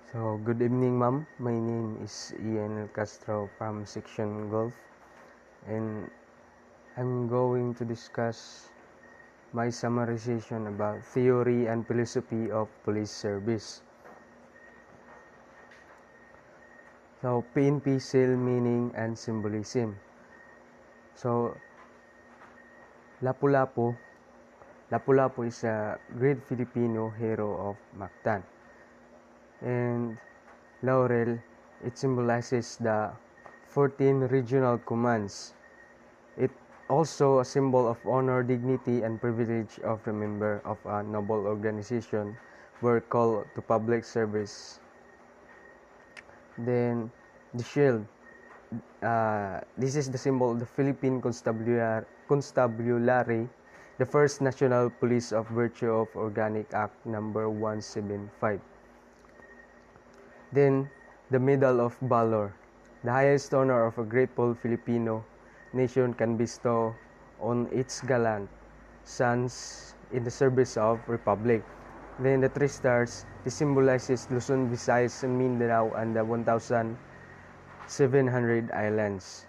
So, good evening, ma'am. My name is Ian El Castro from Section Golf, and I'm going to discuss my summarization about theory and philosophy of police service. So, PNP SEAL meaning and symbolism. So, Lapu-Lapu is a great Filipino hero of Mactan, and Laurel, it symbolizes the 14 regional commands. It also a symbol of honor, dignity, and privilege of a member of a noble organization were called to public service. Then the shield. This is the symbol of the Philippine Constabulary, the first national police of virtue of Organic Act number 175. Then the Medal of Valor, the highest honor of a grateful Filipino nation can bestow on its gallant sons in the service of Republic. Then the 3 stars, this symbolizes Luzon, Visayas, and Mindanao and the 1,700 islands.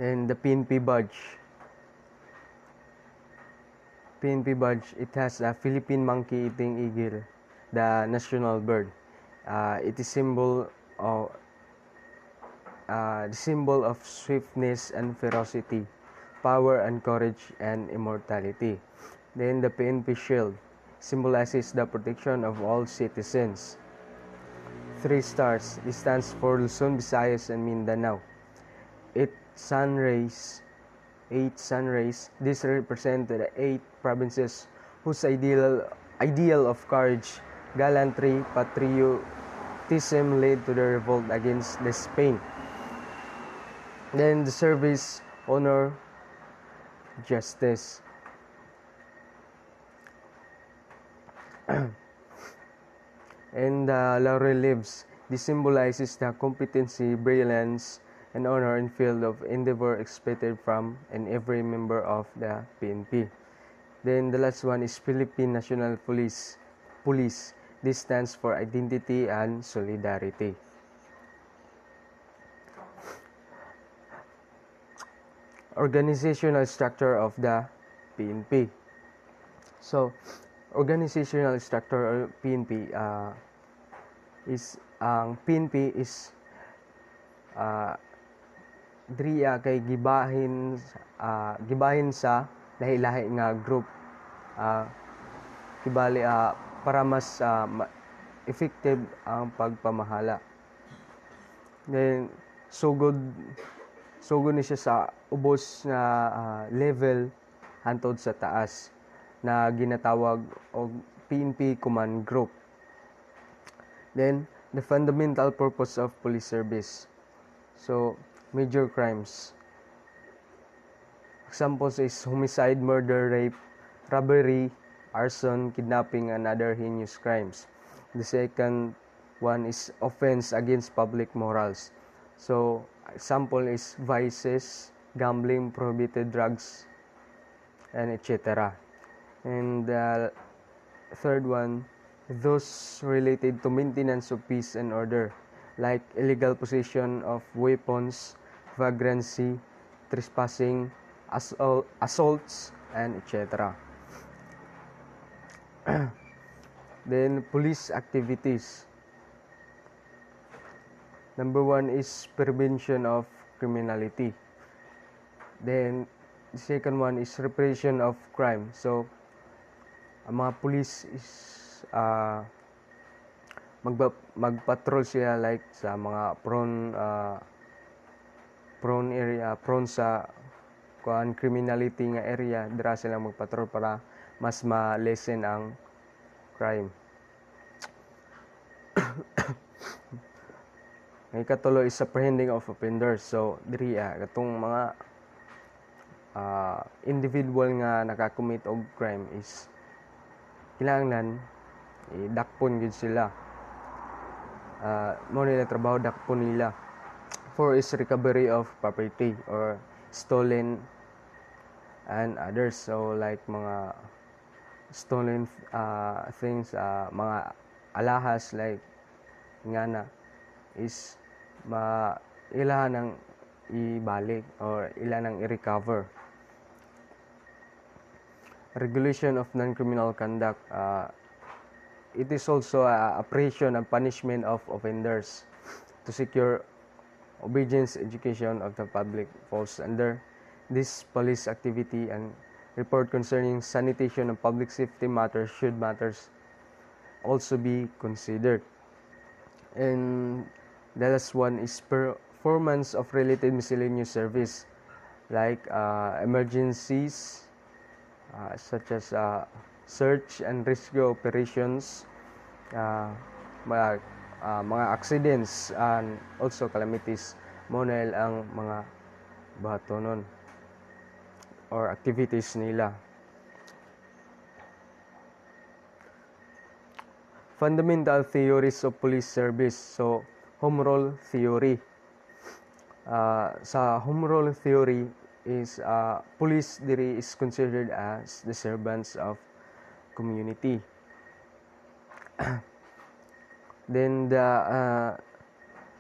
Then the PNP badge. PNP badge, it has a Philippine monkey eating eagle, the national bird. It is the symbol of swiftness and ferocity, power and courage and immortality. Then the PNP shield symbolizes the protection of all citizens. 3 stars, this stands for Luzon, Visayas, and Mindanao. 8 sun rays, this represent the 8 provinces whose ideal of courage, gallantry, patriotism led to the revolt against the Spain. Then the service, honor, justice. And the laurel leaves, this symbolizes the competency, brilliance, and honor in field of endeavor expected from and every member of the PNP. Then the last one is Philippine National Police. This stands for identity and solidarity. Organizational structure of the PNP. So, organizational structure of PNP is ang PNP is driya kay gibahin sa lahi-lahi nga group kibali para mas effective ang pagpamahala. Then sugod ni siya sa ubos nga level hantod sa taas na ginatawag og PNP Command Group. Then the fundamental purpose of police service. So, major crimes. Examples is homicide, murder, rape, robbery, arson, kidnapping, and other heinous crimes. The second one is offense against public morals. So, example is vices, gambling, prohibited drugs, and etc. And the third one, those related to maintenance of peace and order, like illegal possession of weapons, vagrancy, trespassing, assaults, and etc. Then police activities. Number 1 is prevention of criminality. Then the second one is repression of crime. So ang mga police is magpatrol sila like sa mga prone area, prone sa criminality nga area, dira sila magpatrol para mas ma-lessen ang crime. Ang ikatulo is apprehending of offenders. So diri katong mga individual nga nakakommit og crime is kailangan dakpon gid sila. Mo nila trabaho, dakpon nila. 4 is recovery of property or stolen and others. So like mga stolen things, mga alahas like ngana is ilan nang ibalik or ilan nang i-recover. Regulation of non-criminal conduct. It is also apprehension and punishment of offenders to secure obedience education of the public falls under this police activity, and report concerning sanitation and public safety matters should matters also be considered. And the last one is performance of related miscellaneous service like emergencies such as search and rescue operations, mga accidents, and also calamities. Muna ang mga batonon or activities nila. Fundamental theories of police service. So, home rule theory. Sa home rule theory is police diri is considered as the servants of community. Then the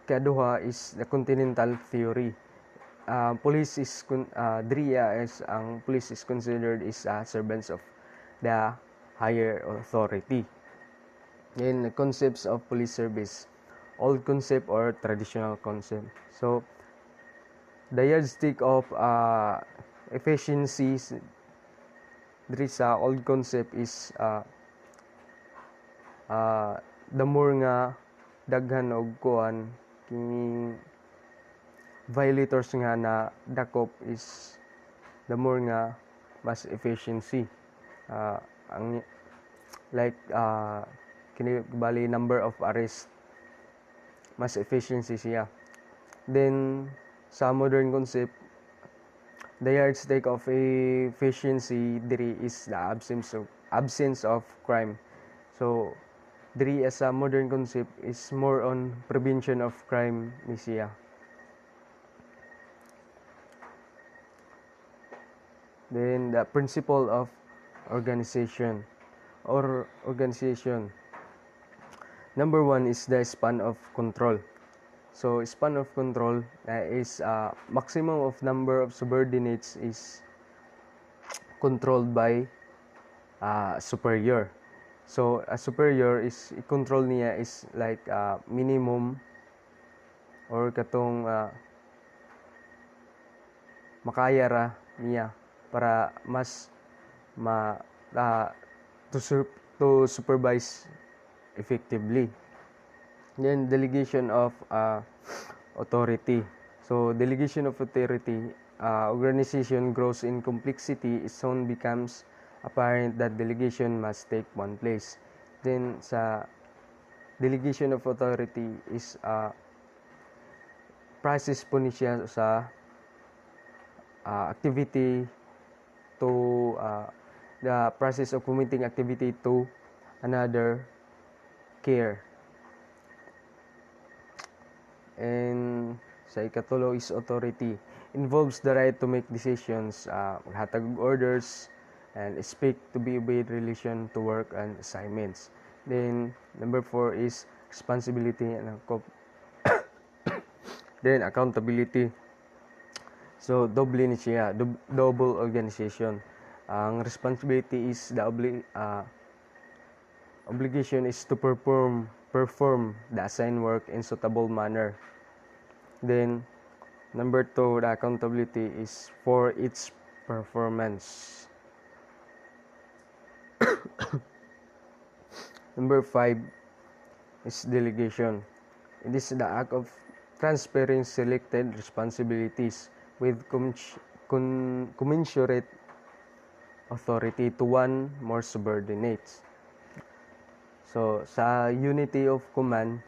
kaduha is the continental theory. Police is ang police is considered is servants of the higher authority. In the concepts of police service, old concept or traditional concept. So the yardstick of efficiencies diri sa old concept is the more nga daghan og kuan kini violators nga na dakop is the more nga mas efficiency. Ang like kini bali number of arrest, mas efficiency siya. Then sa modern concept, the yardstick of efficiency diri is the absence of crime. So diri as a modern concept is more on prevention of crime ni siya. Then the principle of organization or organization. Number 1 is the span of control. So span of control is maximum of number of subordinates is controlled by superior. So a superior is control niya is like minimum or katong makaya ra niya para mas to supervise effectively. Then delegation of authority. So delegation of authority, organization grows in complexity, it soon becomes apparent that delegation must take one place. Then sa delegation of authority is process po niya sa activity to the process of committing activity to another care. And sa ikatulo is authority. Involves the right to make decisions, maghatag orders, and speak to be obeyed relation to work and assignments. Then number 4 is responsibility and then accountability. So double ni siya, double organization. Ang responsibility is the obligation is to perform the assigned work in suitable manner. Then number 2, the accountability is for its performance. Number 5 is delegation. It is the act of transferring selected responsibilities with commensurate authority to one more subordinates. So sa unity of command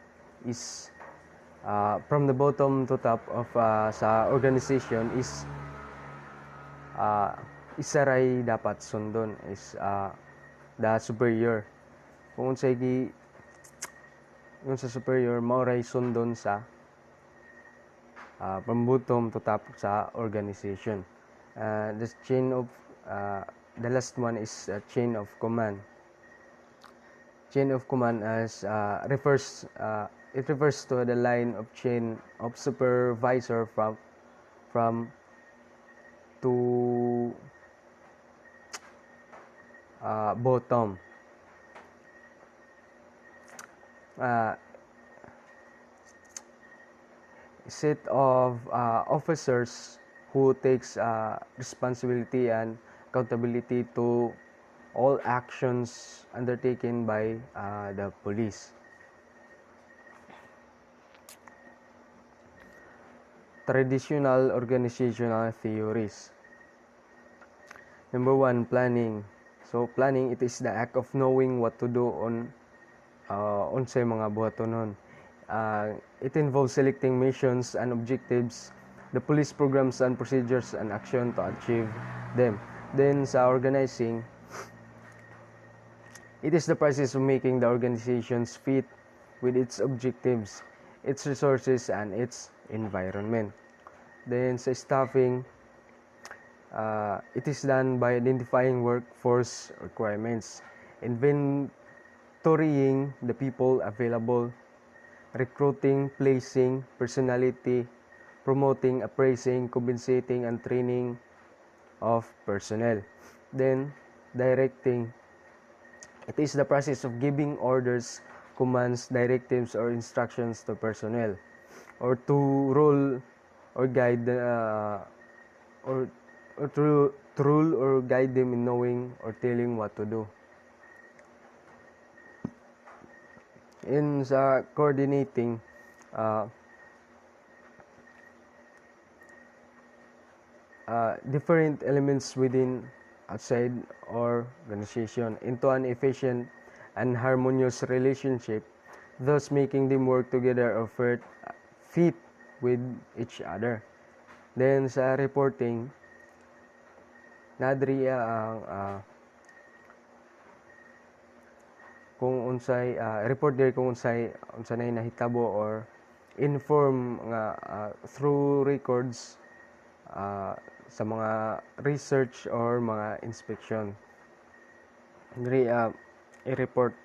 is from the bottom to top of sa organization is isa ray dapat sundon is the superior. Kung sa superior mao ray sundon sa from bottom to top sa organization. The chain of the last one is chain of command. Chain of command refers to the line of chain of supervisor from to bottom. Set of officers who takes responsibility and accountability to all actions undertaken by the police. Traditional organizational theories. Number 1, planning. So planning, it is the act of knowing what to do on unsay mga buhatonon. It involves selecting missions and objectives, the police programs and procedures and action to achieve them. Then sa organizing, it is the process of making the organizations fit with its objectives, its resources, and its environment. Then sa staffing, it is done by identifying workforce requirements, inventorying the people available, recruiting, placing, personality, promoting, appraising, compensating, and training of personnel. Then, directing. It is the process of giving orders, commands, directives, or instructions to personnel, or to rule or guide or to rule or guide them in knowing or telling what to do. In sa coordinating, different elements within, outside, or organization into an efficient and harmonious relationship, thus making them work together or fit with each other. Then sa reporting, nadri ang kung unsay report diri kung unsay nay nahitabo or inform nga through records sa mga research or mga inspection. Diri i-report.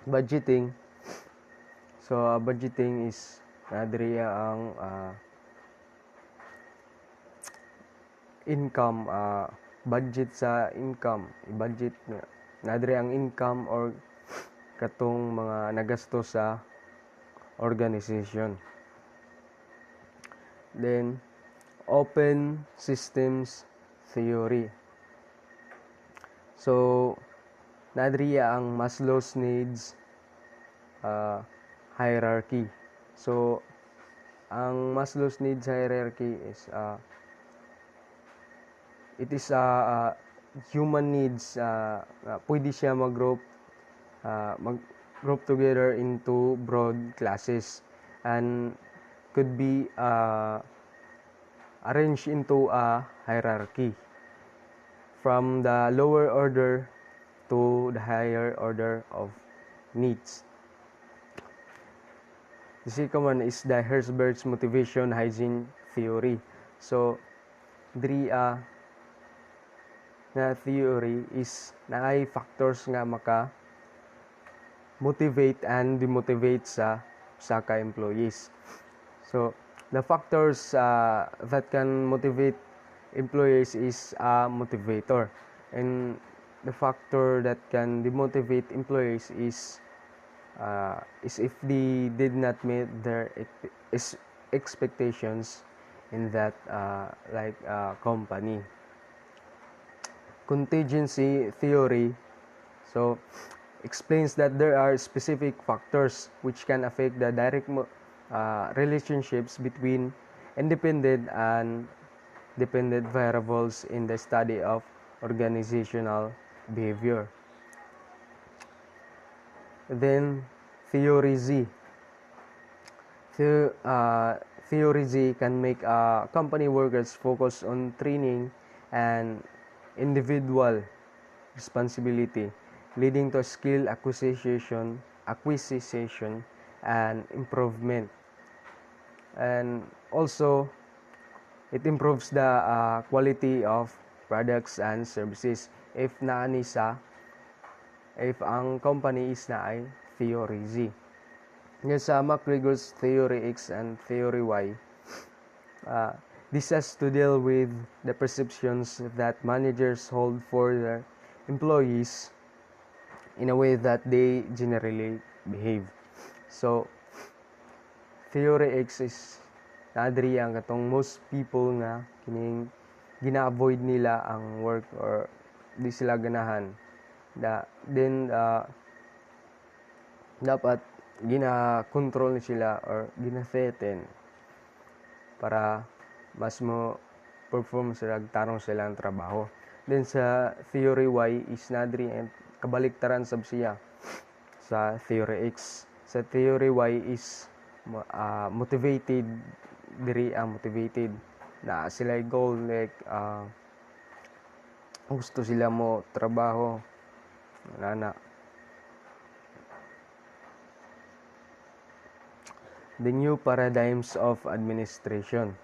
Budgeting. So budgeting is diri ang income, budget sa income, i-budget na diri ang income or katong mga nagasto sa organization. Then open systems theory. So nadri ang Maslow's needs hierarchy. So ang Maslow's needs hierarchy is it is human needs. Pwede siya mag-group together into broad classes and could be arranged into a hierarchy from the lower order to the higher order of needs. The second one is the Herzberg's motivation hygiene theory. So diri na theory is naay factors nga maka motivate and demotivate sa ka-employees. So the factors that can motivate employees is a motivator, and the factor that can demotivate employees is if they did not meet their expectations in that company. Contingency theory so explains that there are specific factors which can affect the direct relationships between independent and dependent variables in the study of organizational behavior. Then theory Z. Theory Z can make company workers focus on training and individual responsibility, leading to skill acquisition and improvement. And also it improves the quality of products and services. if naani sa if ang company is na ay theory Z. Ngayon sa MacGregor's theory X and theory Y, this has to deal with the perceptions that managers hold for their employees in a way that they generally behave. So, theory X is nadiri ang katong most people nga kining gina-avoid nila ang work or di sila ganahan. Then dapat gina-control ni sila or gina-threaten para mas mo perform sila, tarong sila ang trabaho. Then sa theory Y is nadiri and kabaliktaran sab siya sa theory X. Sa theory Y is motivated, diri ang motivated na sila goal like gusto sila mo trabaho na the new paradigms of administration.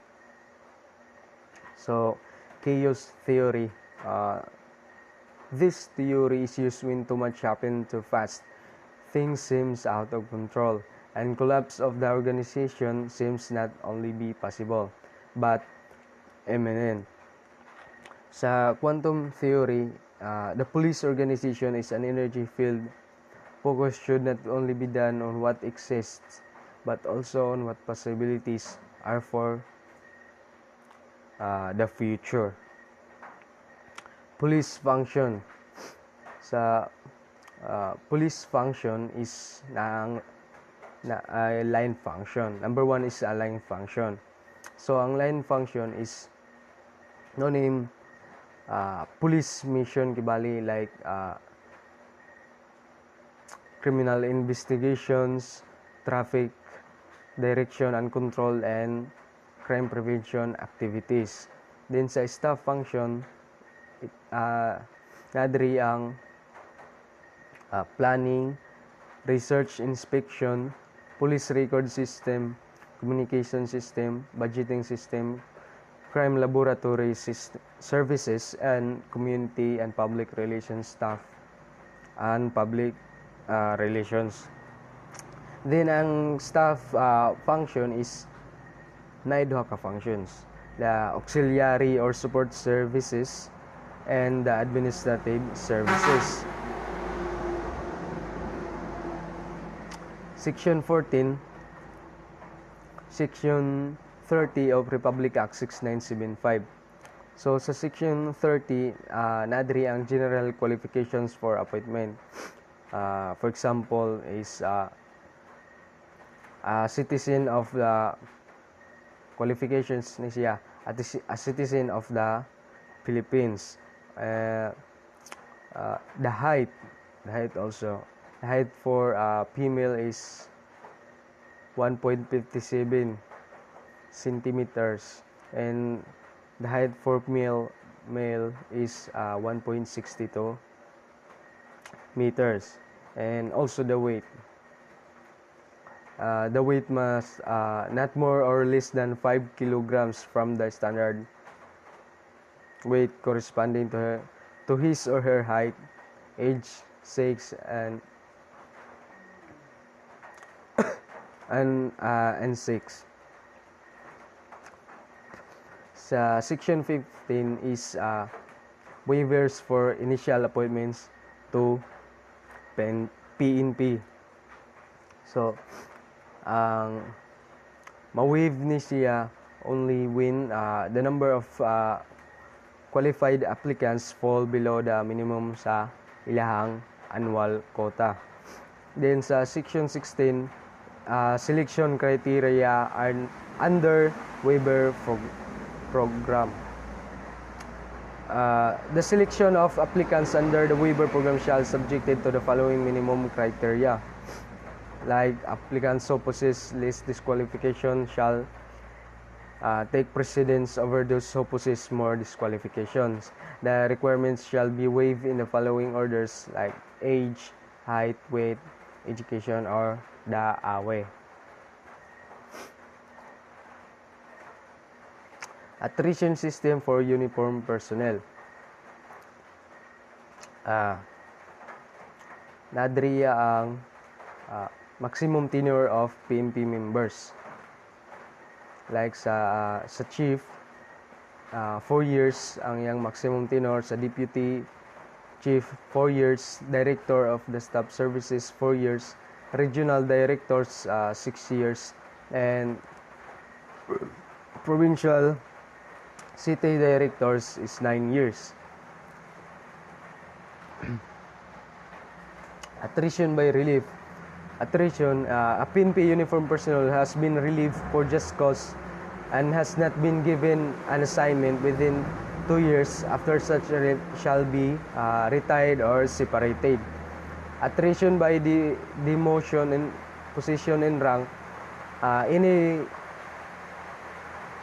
So, chaos theory. This theory is used when too much happens too fast. Things seems out of control, and collapse of the organization seems not only be possible, but imminent. Sa quantum theory, the police organization is an energy field. Focus should not only be done on what exists, but also on what possibilities are for the future. Police function. Sa police function is line function. Number 1 is a line function. So ang line function is no name police mission kibali like criminal investigations, traffic direction and control, and crime prevention activities. Then sa staff function, nadiri ang planning, research, inspection, police record system, communication system, budgeting system, crime laboratory services, and community and public relations staff and public relations. Then ang staff function is duha ka functions: the auxiliary or support services and the administrative services. Section 14, Section 30 of Republic Act 6975. So sa Section 30, nadiri ang general qualifications for appointment. For example, is a citizen of the qualifications ni siya a citizen of the Philippines. The height also. The height for female is 1.57 centimeters, and the height for male is 1.62 meters. And also the weight. The weight must not more or less than 5 kilograms from the standard weight corresponding to his or her height, age, sex, and sex. Sa Section 15 is waivers for initial appointments to PNP. So, ang ma-waive ni siya only when the number of qualified applicants fall below the minimum sa ilahang annual quota. Then sa Section 16, selection criteria are under waiver program. The selection of applicants under the waiver program shall subjected to the following minimum criteria. Like applicants who possess least disqualification shall take precedence over those who possess more disqualifications. The requirements shall be waived in the following orders like age, height, weight, education, or the awe. Attrition system for uniform personnel. ah nadriya ang maximum tenure of PNP members. Like sa chief, 4 years ang iyang maximum tenure. Sa deputy chief, 4 years. Director of the staff services, 4 years. Regional directors, 6 years. And provincial city directors is 9 years. Attrition by relief. Attrition, a PNP uniform personnel has been relieved for just cause and has not been given an assignment within 2 years after such relief shall be retired or separated. Attrition by demotion in position in rank. Any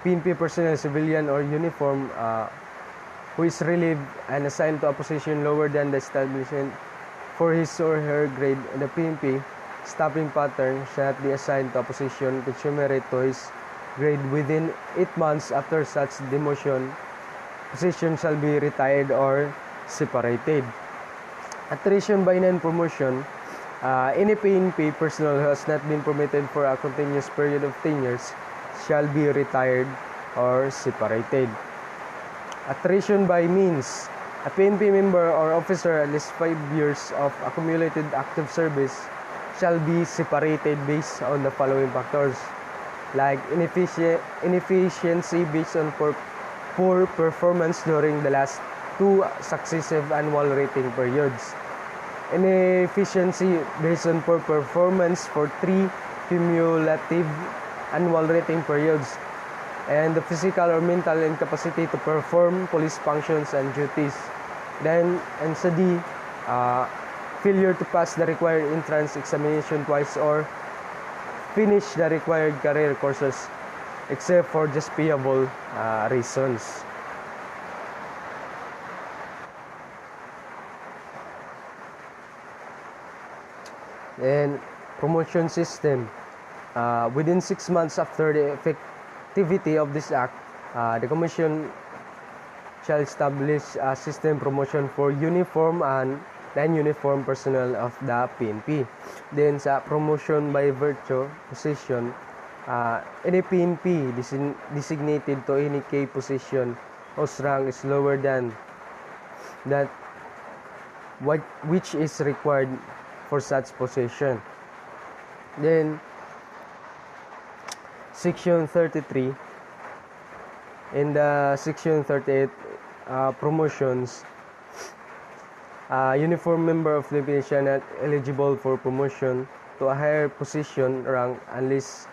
PNP personnel, civilian or uniform, who is relieved and assigned to a position lower than the establishment for his or her grade in the PNP staffing pattern shall not be assigned to a position commensurate to his grade within 8 months after such demotion. Position shall be retired or separated. Attrition by non-promotion. Any PNP personnel who has not been promoted for a continuous period of 10 years shall be retired or separated. Attrition by means. A PNP member or officer at least 5 years of accumulated active service shall be separated based on the following factors, like inefficiency based on poor performance during the last 2 successive annual rating periods, inefficiency based on poor performance for 3 cumulative annual rating periods, and the physical or mental incapacity to perform police functions and duties. Then, and sa D, failure to pass the required entrance examination twice or finish the required career courses except for justifiable reasons. Then, promotion system. Within 6 months after the effectivity of this act, the Commission shall establish a system promotion for uniform and non-uniform personnel of the PNP. Then sa promotion by virtue position, any PNP designated to any K position whose rank is lower than that which is required for such position. Then Section 33. In the Section 38 promotions, uniform member of the PNP shall not eligible for promotion to a higher position rank unless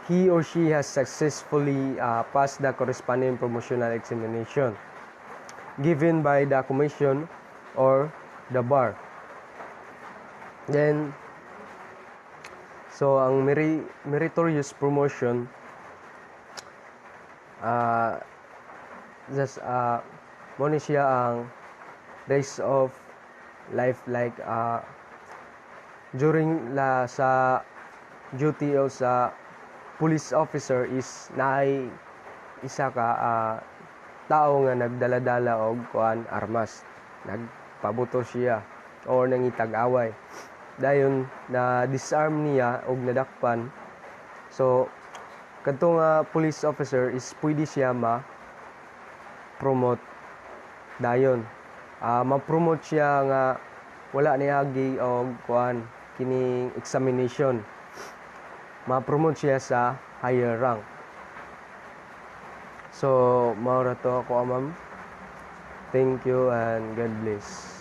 he or she has successfully passed the corresponding promotional examination given by the Commission or the bar. Then, so ang meritorious promotion, muna siya ang race of life, like during sa duty o sa police officer is naay isa ka tao nga nagdala-dala og armas, nagpabuto siya or nangitag away, dayon na disarm niya og nadakpan. So kadto nga police officer is pwede siya ma-promote dayon. Ma-promote siya nga wala niagi og kining examination. Ma-promote siya sa higher rank. So mao ra to ako, ma'am. Thank you and God bless.